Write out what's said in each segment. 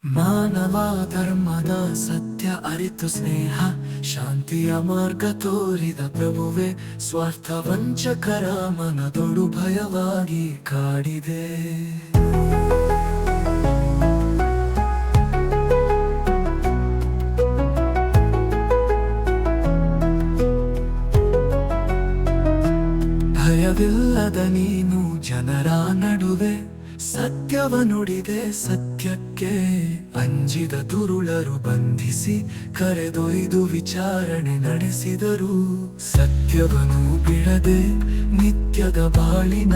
ಮಾನವ ಧರ್ಮದ ಸತ್ಯ ಅರಿತು ಸ್ನೇಹ ಶಾಂತಿಯ ಮಾರ್ಗ ತೋರಿದ ಪ್ರಭುವೆ ಸ್ವಾರ್ಥ ವಂಚಕರ ಮನದೊಳು ಭಯವಾಗಿ ಕಾಡಿದೆ. ಭಯವಿಲ್ಲದ ನೀನು ಜನರ ನಡುವೆ ಸತ್ಯವ ನುಡಿದೆ, ಸತ್ಯಕ್ಕೆ ಅಂಜಿದ ದುರುಳರು ಬಂಧಿಸಿ ಕರೆದೊಯ್ದು ವಿಚಾರಣೆ ನಡೆಸಿದರು. ಸತ್ಯವನ್ನು ಬಿಡದೆ ನಿತ್ಯದ ಬಾಳಿನ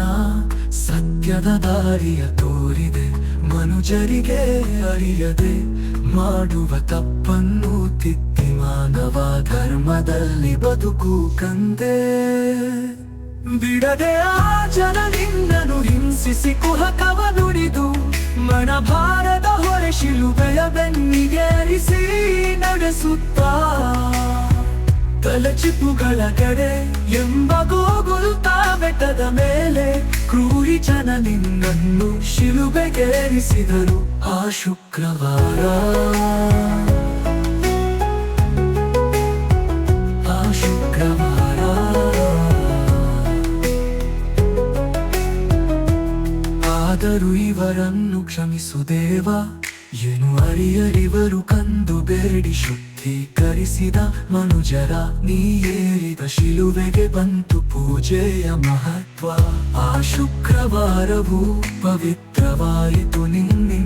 ಸತ್ಯದ ದಾರಿಯ ತೋರಿದೆ. ಮನುಜರಿಗೆ ಅರಿಯದೆ ಮಾಡುವ ತಪ್ಪನ್ನು ತಿದ್ದಿ ಮಾನವ ಧರ್ಮದಲ್ಲಿ ಬದುಕು ಕಂದೆ. ಬಿಡದೆ ಆ ಜನ ನಿನ್ನನು ಹಿಂಸಿಸಿ ಕುಹಕವ ನುಡಿದು ಮನಭಾರದ ಹೊರೆ ಶಿಲುಬೆಯ ಬೆನ್ನಿಗೇರಿಸಿ ನಡೆಸುತ್ತ ತಲೆಚಿಪ್ಪುಗಳ ಕಡೆ ಎಂಬ ಗೋಗುಲ್ತಾ ಬೆಟ್ಟದ ಮೇಲೆ ಕ್ರೂರಿ ಜನ ನಿನ್ನನ್ನು ಶಿಲುಬೆಗೇರಿಸಿದರು. ಆ ಶುಕ್ರವಾರ ಆದರೂ ಇವರನ್ನು ಕ್ಷಮಿಸು ದೇವ, ಏನು ಅರಿಯರಿವರು ಕಂದು ಬೇಡಿ ಶುದ್ಧೀಕರಿಸಿದ ಮನುಜರ ನೀ ಏರಿದ ಶಿಲುಬೆಗೆ ಬಂತು ಪೂಜೆಯ ಮಹತ್ವ. ಆ ಶುಕ್ರವಾರವು ಪವಿತ್ರವಾಯಿತು ನಿನ್ನಿಂದ